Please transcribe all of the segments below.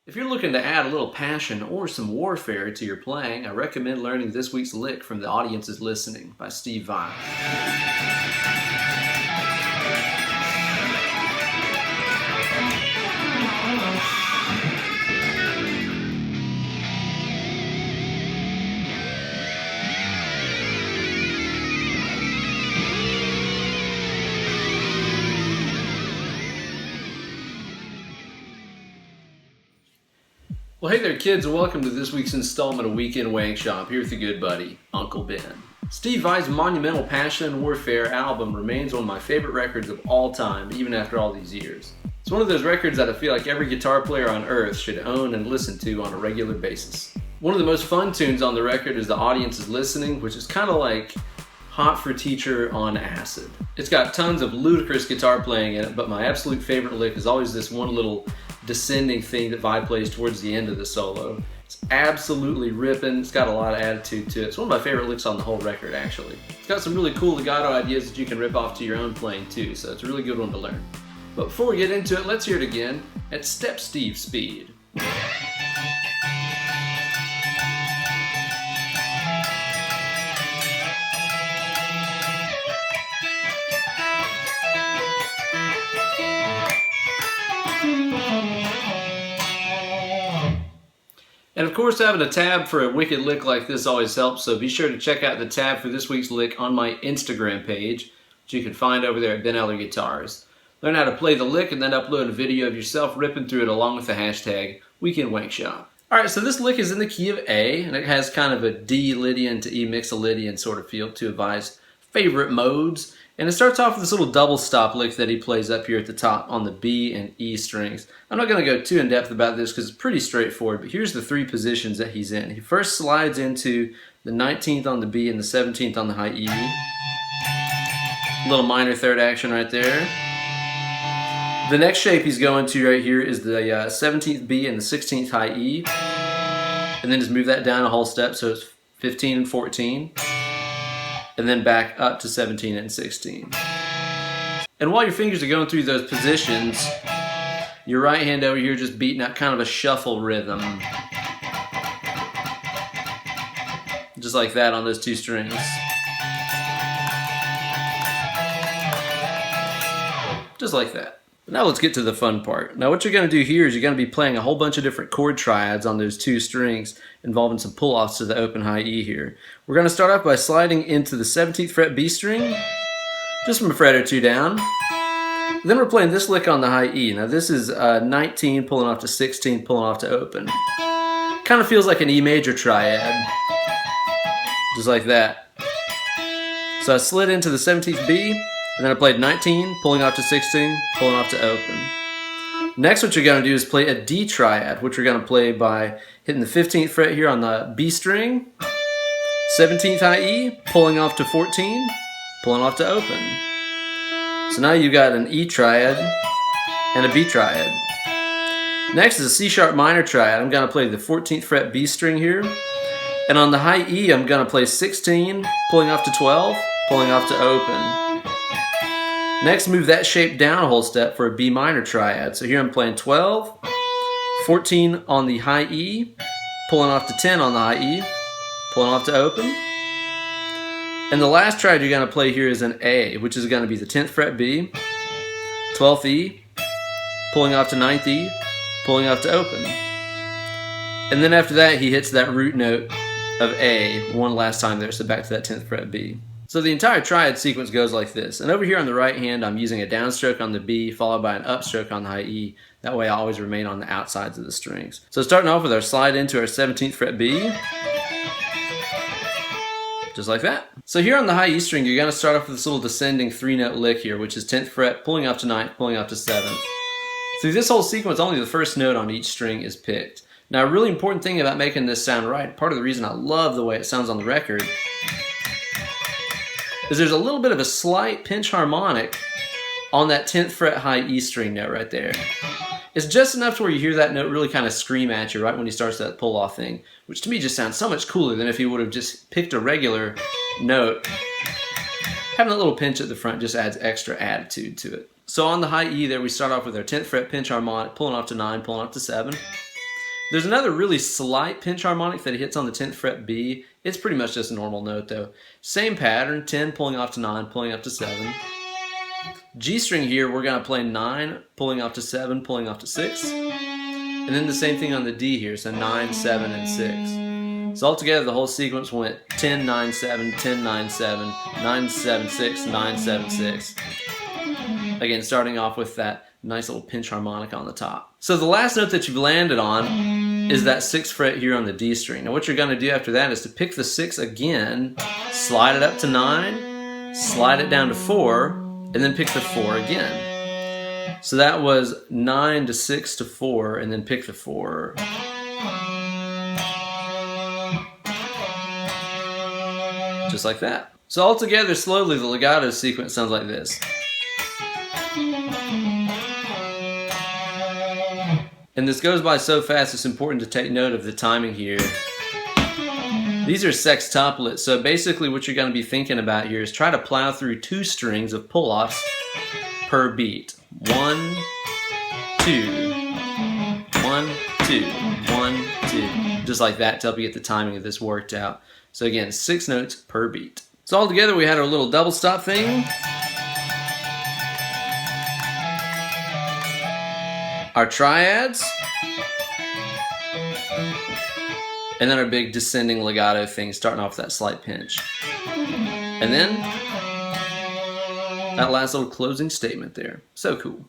If you're looking to add a little passion or some warfare to your playing, I recommend learning this week's lick from The Audience is Listening by Steve Vai. Well, hey there kids, and welcome to this week's installment of Weekend Wankshop here with your good buddy, Uncle Ben. Steve Vai's monumental Passion and Warfare album remains one of my favorite records of all time, even after all these years. It's one of those records that I feel like every guitar player on earth should own and listen to on a regular basis. One of the most fun tunes on the record is The Audience is Listening, which is kind of like Hot for Teacher on acid. It's got tons of ludicrous guitar playing in it, but my absolute favorite lick is always this one little descending thing that Vai plays towards the end of the solo. It's absolutely ripping. It's got a lot of attitude to it. It's one of my favorite licks on the whole record, actually. It's got some really cool legato ideas that you can rip off to your own playing too, so it's a really good one to learn. But before we get into it, let's hear it again at Step Steve speed. And of course, having a tab for a wicked lick like this always helps, so be sure to check out the tab for this week's lick on my Instagram page, which you can find over there at BenEllerGuitars. Learn how to play the lick and then upload a video of yourself ripping through it along with the hashtag WeekendWankshop. Alright, so this lick is in the key of A, and it has kind of a D Lydian to E Mixolydian sort of feel, two of Vai's favorite modes. And it starts off with this little double stop lick that he plays up here at the top on the B and E strings. I'm not going to go too in depth about this because it's pretty straightforward, but here's the three positions that he's in. He first slides into the 19th on the B and the 17th on the high E. Little minor third action right there. The next shape he's going to right here is the 17th B and the 16th high E. And then just move that down a whole step so it's 15 and 14. And then back up to 17 and 16. And while your fingers are going through those positions, your right hand over here just beating out kind of a shuffle rhythm. Just like that on those two strings. Just like that. Now let's get to the fun part. Now what you're going to do here is you're going to be playing a whole bunch of different chord triads on those two strings involving some pull-offs to the open high E here. We're going to start off by sliding into the 17th fret B string, just from a fret or two down. Then we're playing this lick on the high E. Now this is 19 pulling off to 16 pulling off to open. Kind of feels like an E major triad. Just like that. So I slid into the 17th B. And then I played 19, pulling off to 16, pulling off to open. Next, what you're going to do is play a D triad, which we're going to play by hitting the 15th fret here on the B string, 17th high E, pulling off to 14, pulling off to open. So now you've got an E triad and a B triad. Next is a C sharp minor triad. I'm going to play the 14th fret B string here. And on the high E, I'm going to play 16, pulling off to 12, pulling off to open. Next, move that shape down a whole step for a B minor triad. So here I'm playing 12, 14 on the high E, pulling off to 10 on the high E, pulling off to open. And the last triad you're going to play here is an A, which is going to be the 10th fret B, 12th E, pulling off to 9th E, pulling off to open. And then after that, he hits that root note of A one last time there, so back to that 10th fret B. So the entire triad sequence goes like this. And over here on the right hand, I'm using a downstroke on the B followed by an upstroke on the high E. That way I always remain on the outsides of the strings. So starting off with our slide into our 17th fret B. Just like that. So here on the high E string, you're going to start off with this little descending 3-note lick here, which is 10th fret, pulling off to 9th, pulling off to 7th. Through this whole sequence, only the first note on each string is picked. Now a really important thing about making this sound right, part of the reason I love the way it sounds on the record, is there's a little bit of a slight pinch harmonic on that 10th fret high E string note right there. It's just enough to where you hear that note really kind of scream at you right when he starts that pull-off thing, which to me just sounds so much cooler than if he would have just picked a regular note. Having a little pinch at the front just adds extra attitude to it. So on the high E there, we start off with our 10th fret pinch harmonic, pulling off to 9, pulling off to 7. There's another really slight pinch harmonic that he hits on the 10th fret B. It's pretty much just a normal note though. Same pattern, 10 pulling off to 9, pulling up to 7. G string here, we're going to play 9, pulling off to 7, pulling off to 6. And then the same thing on the D here, so 9, 7, and 6. So altogether the whole sequence went 10, 9, 7, 10, 9, 7, 9, 7, 6, 9, 7, 6. Again, starting off with that nice little pinch harmonic on the top. So the last note that you've landed on is that 6th fret here on the D string. Now what you're going to do after that is to pick the 6 again, slide it up to 9, slide it down to 4, and then pick the 4 again. So that was 9 to 6 to 4, and then pick the 4. Just like that. So altogether, slowly, the legato sequence sounds like this. And this goes by so fast, it's important to take note of the timing here. These are sextuplets, so basically what you're going to be thinking about here is try to plow through 2 strings of pull-offs per beat. 1, 2, 1, 2, 1, 2. Just like that to help you get the timing of this worked out. So again, 6 notes per beat. So all together we had our little double stop thing. Our triads, and then our big descending legato thing starting off with that slight pinch. And then that last little closing statement there. So cool.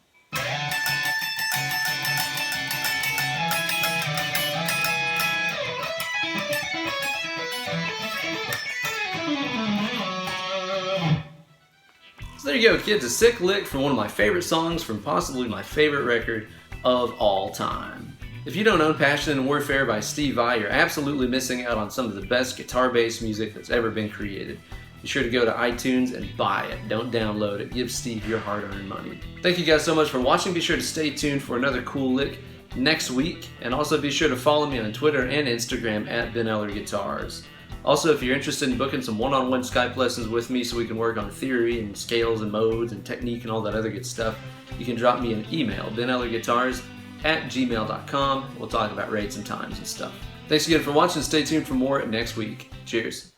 So there you go, kids, a sick lick from one of my favorite songs from possibly my favorite record of all time. If you don't own Passion and Warfare by Steve Vai, you're absolutely missing out on some of the best guitar-based music that's ever been created. Be sure to go to iTunes and buy it. Don't download it. Give Steve your hard-earned money. Thank you guys so much for watching. Be sure to stay tuned for another cool lick next week. And also be sure to follow me on Twitter and Instagram at BenEllerGuitars. Also, if you're interested in booking some one-on-one Skype lessons with me so we can work on theory and scales and modes and technique and all that other good stuff, you can drop me an email, BenEllerGuitars@gmail.com. We'll talk about rates and times and stuff. Thanks again for watching. Stay tuned for more next week. Cheers.